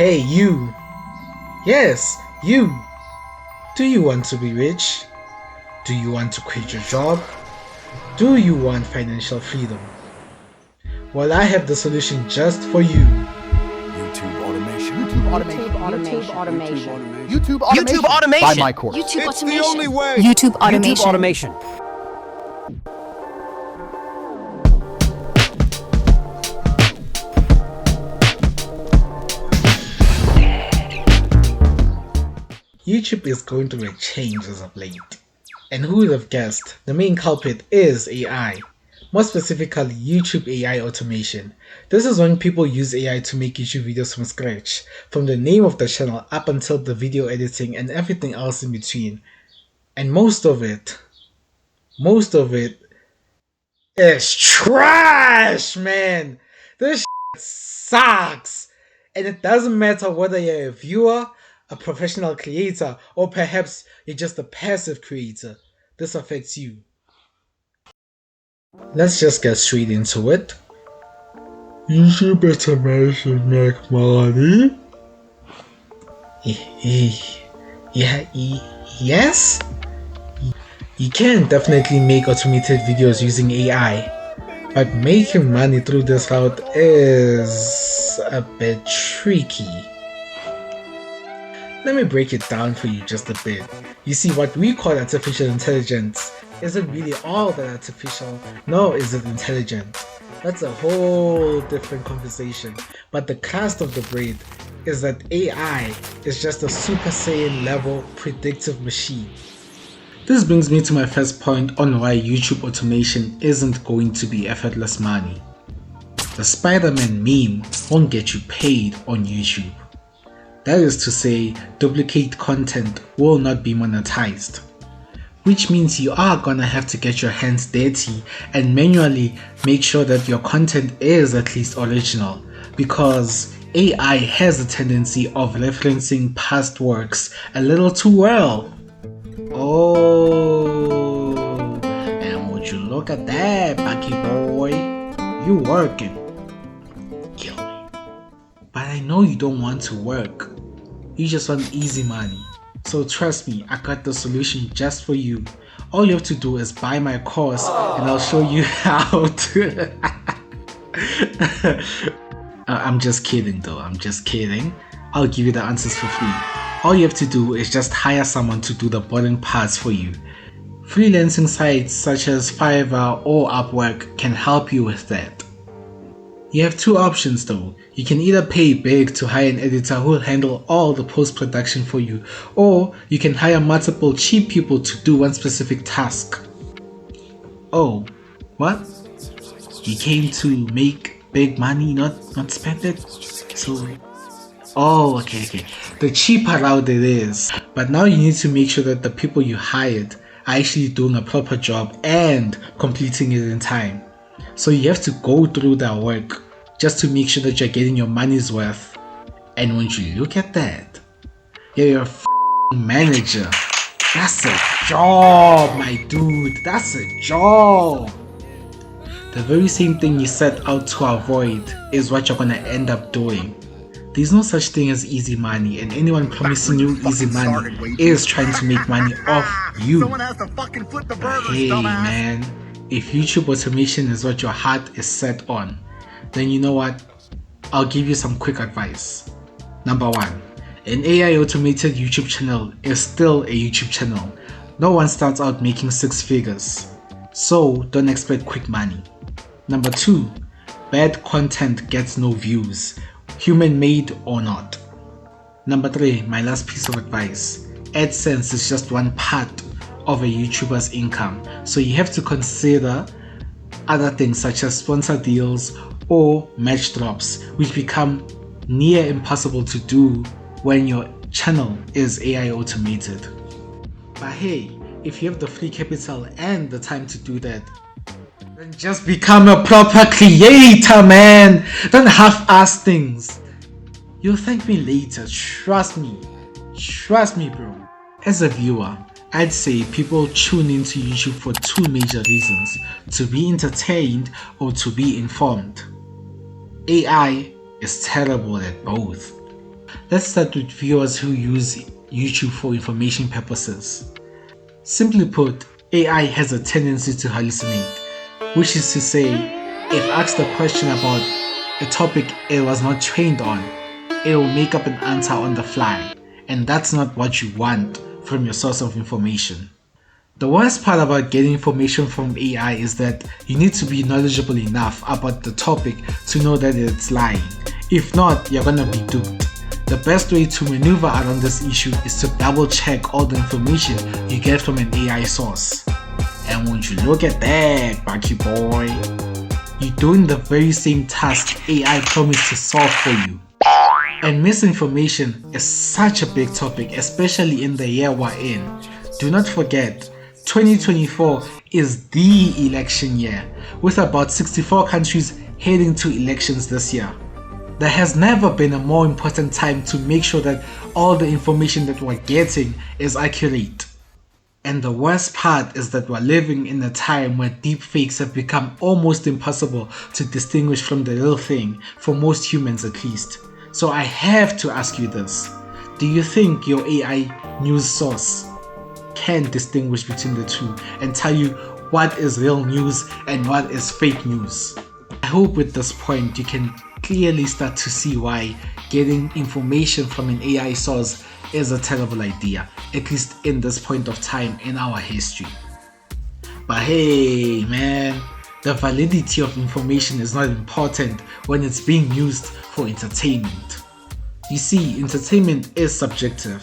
Hey, you! Yes, you! Do you want to be rich? Do you want to quit your job? Do you want financial freedom? Well, I have the solution just for you. YouTube automation. YouTube automation. YouTube YouTube automation. Buy my course. YouTube It's automation. the only way. YouTube automation. YouTube automation. YouTube is going through a change as of late. And who would have guessed the main culprit is AI. More specifically, YouTube AI automation. This is when people use AI to make YouTube videos from scratch, from the name of the channel up until the video editing and everything else in between. And most of it is trash, man. This sucks. And it doesn't matter whether you're a viewer, a professional creator, or perhaps you're just a passive creator. This affects you. Let's just get straight into it. YouTube automation make money? Yes? You can definitely make automated videos using AI, but making money through this route is a bit tricky. Let me break it down for you just a bit. You see, what we call artificial intelligence isn't really all that artificial, nor is it intelligent. That's a whole different conversation. But the crust of the bread is that AI is just a Super Saiyan level predictive machine. This brings me to my first point on why YouTube automation isn't going to be effortless money. The Spider-Man meme won't get you paid on YouTube. That is to say, duplicate content will not be monetized. Which means you are gonna have to get your hands dirty and manually make sure that your content is at least original, because AI has a tendency of referencing past works a little too well. Oh, and would you look at that, Bucky boy? You working. Kill me. But I know you don't want to work. You just want easy money. So trust me, I got the solution just for you. All you have to do is buy my course and I'll show you how to... I'm just kidding though, I'm just kidding. I'll give you the answers for free. All you have to do is just hire someone to do the boring parts for you. Freelancing sites such as Fiverr or Upwork can help you with that. You have two options though. You can either pay big to hire an editor who will handle all the post-production for you, or you can hire multiple cheap people to do one specific task. Oh, what? You came to make big money, not spend it? So, oh, okay. The cheaper route it is, but now you need to make sure that the people you hired are actually doing a proper job and completing it in time. So you have to go through their work just to make sure that you're getting your money's worth. And when you look at that, you're a manager. That's a job, my dude. That's a job. The very same thing you set out to avoid is what you're gonna end up doing. There's no such thing as easy money, and anyone promising you easy money is trying to make money off you. Hey man, if YouTube automation is what your heart is set on, then you know what? I'll give you some quick advice. Number 1, an AI automated YouTube channel is still a YouTube channel. No one starts out making 6 figures, so don't expect quick money. Number 2, bad content gets no views, human made or not. Number 3, my last piece of advice, AdSense is just one part of a YouTuber's income, so you have to consider other things such as sponsor deals or match drops, which become near impossible to do when your channel is AI automated. But hey, if you have the free capital and the time to do that, then just become a proper creator, man. Don't half-ass things. You'll thank me later, trust me bro. As a viewer, I'd say people tune into YouTube for 2 major reasons: to be entertained or to be informed. AI is terrible at both. Let's start with viewers who use YouTube for information purposes. Simply put, AI has a tendency to hallucinate, which is to say, if asked a question about a topic it was not trained on, it will make up an answer on the fly, and that's not what you want from your source of information. The worst part about getting information from AI is that you need to be knowledgeable enough about the topic to know that it's lying. If not, you're gonna be duped. The best way to maneuver around this issue is to double check all the information you get from an AI source. And won't you look at that, Bucky boy? You're doing the very same task AI promised to solve for you. And misinformation is such a big topic, especially in the year we're in. Do not forget, 2024 is the election year, with about 64 countries heading to elections this year. There has never been a more important time to make sure that all the information that we're getting is accurate. And the worst part is that we're living in a time where deepfakes have become almost impossible to distinguish from the real thing, for most humans at least. So I have to ask you this. Do you think your AI news source can distinguish between the two and tell you what is real news and what is fake news? I hope with this point you can clearly start to see why getting information from an AI source is a terrible idea, at least in this point of time in our history. But hey man, the validity of information is not important when it's being used for entertainment. You see, entertainment is subjective,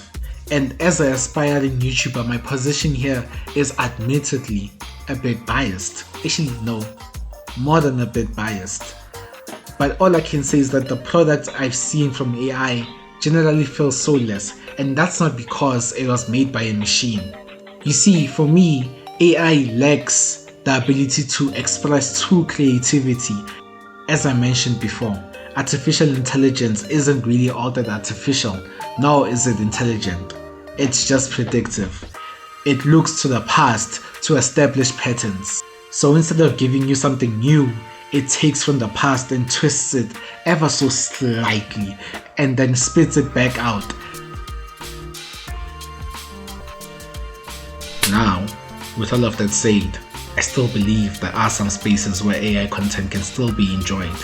and as an aspiring YouTuber, my position here is admittedly a bit biased. Actually, no, more than a bit biased. But all I can say is that the products I've seen from AI generally feel soulless, and that's not because it was made by a machine. You see, for me, AI lacks the ability to express true creativity. As I mentioned before, artificial intelligence isn't really all that artificial, nor is it intelligent. It's just predictive. It looks to the past to establish patterns. So instead of giving you something new, it takes from the past and twists it ever so slightly and then spits it back out. Now, with all of that said, I still believe there are some spaces where AI content can still be enjoyed.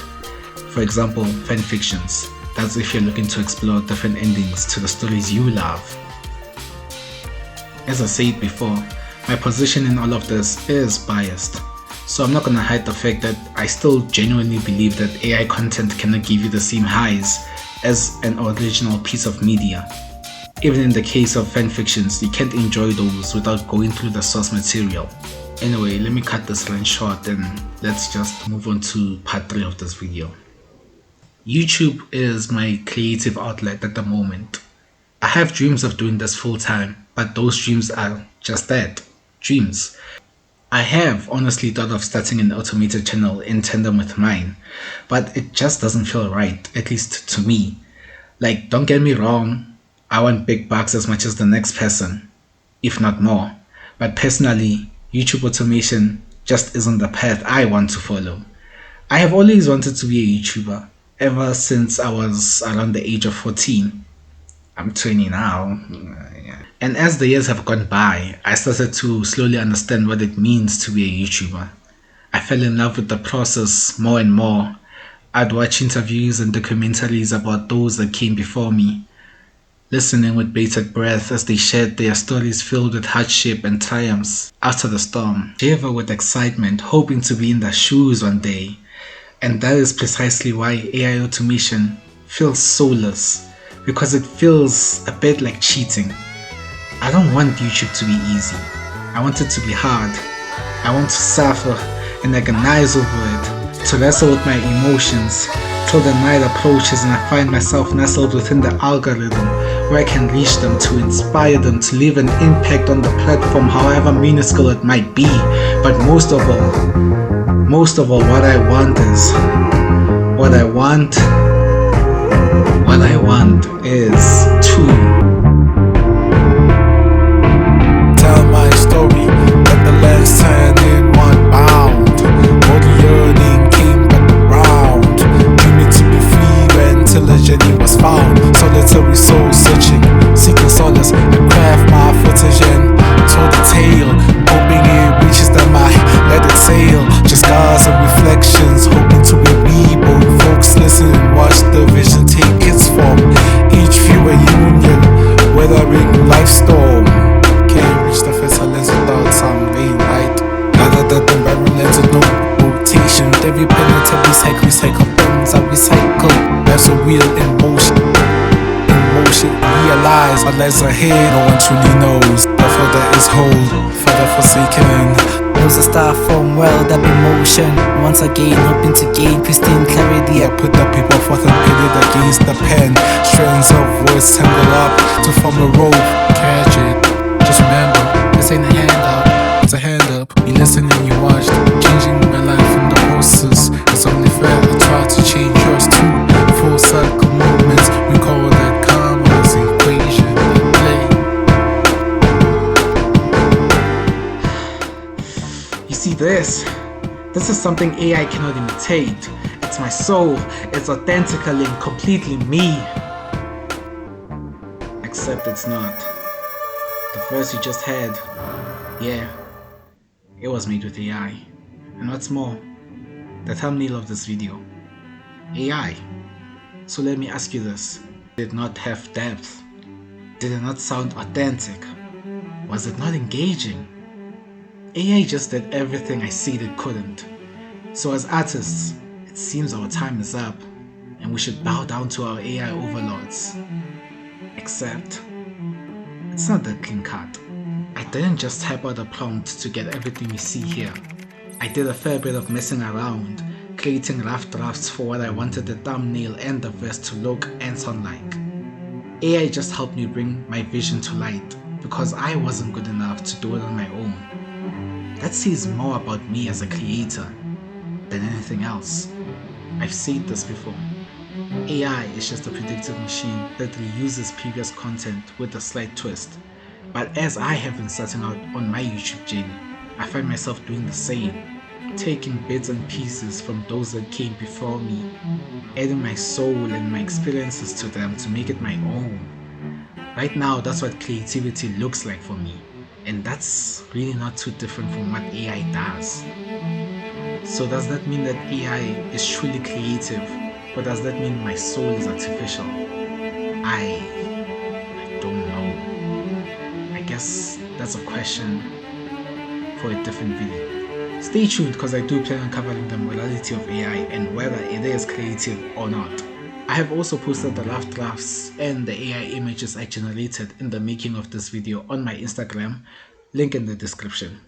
For example, fanfictions. That's if you're looking to explore different endings to the stories you love. As I said before, my position in all of this is biased. So I'm not gonna hide the fact that I still genuinely believe that AI content cannot give you the same highs as an original piece of media. Even in the case of fanfictions, you can't enjoy those without going through the source material. Anyway, let me cut this rant short and let's just move on to part 3 of this video. YouTube is my creative outlet at the moment. I have dreams of doing this full time, but those dreams are just that, dreams. I have honestly thought of starting an automated channel in tandem with mine, but it just doesn't feel right, at least to me. Like, don't get me wrong, I want big bucks as much as the next person, if not more. But personally, YouTube automation just isn't the path I want to follow. I have always wanted to be a YouTuber, ever since I was around the age of 14. I'm 20 now. And as the years have gone by, I started to slowly understand what it means to be a YouTuber. I fell in love with the process more and more. I'd watch interviews and documentaries about those that came before me, listening with bated breath as they shared their stories filled with hardship and triumphs after the storm. Shiver with excitement, hoping to be in their shoes one day. And that is precisely why AI automation feels soulless, because it feels a bit like cheating. I don't want YouTube to be easy. I want it to be hard. I want to suffer and agonize over it, to wrestle with my emotions till the night approaches and I find myself nestled within the algorithm where I can reach them to inspire them to leave an impact on the platform, however minuscule it might be. But most of all, what I want is to Tell my story, let the lens turn in one bound. All the yearning came back around. Dreaming to be free when till a journey was found. So let's solitary soul searching, seeking solace and craft my footage and told the tale, hoping it reaches the mic, let it sail. Just scars and reflections, hoping to be reborn. Folks listen and watch the vision take its form. Each view a union, weathering life's storm. Can't reach the fatal lens without some vain light. Other than the barrel lens with no rotation. With every penny to recycle pens I recycle. There's a wheel in motion. Realize what lies ahead, no one truly knows. The further is whole, further forsaken. Knows a star from world of emotion. Once again, hoping to gain pristine clarity. I put the paper forth and pin it against the pen. Strands of words tangle up to form a rope. Catch it, just remember, this ain't a handout, it's a hand up. You listen and you watch, changing my life from the process. It's only fair I try to change yours too. Full circle movements, we call that karma's equation at play. You see this? This is something AI cannot imitate. It's my soul. It's authentically and completely me. Except it's not. The verse you just heard, yeah, it was made with AI. And what's more, the thumbnail of this video, AI. So let me ask you this. Did it not have depth? Did it not sound authentic? Was it not engaging? AI just did everything I said it couldn't. So as artists, it seems our time is up and we should bow down to our AI overlords. Except, it's not that clean cut. I didn't just type out a prompt to get everything you see here. I did a fair bit of messing around, creating rough drafts for what I wanted the thumbnail and the verse to look and sound like. AI just helped me bring my vision to light because I wasn't good enough to do it on my own. That says more about me as a creator than anything else. I've said this before. AI is just a predictive machine that reuses previous content with a slight twist. But as I have been starting out on my YouTube journey, I find myself doing the same, taking bits and pieces from those that came before me, adding my soul and my experiences to them to make it my own. Right now, that's what creativity looks like for me, and that's really not too different from what AI does. So does that mean that AI is truly creative, or does that mean my soul is artificial? I don't know. I guess that's a question for a different video. Stay tuned because I do plan on covering the morality of AI and whether it is creative or not. I have also posted the rough drafts and the AI images I generated in the making of this video on my Instagram, link in the description.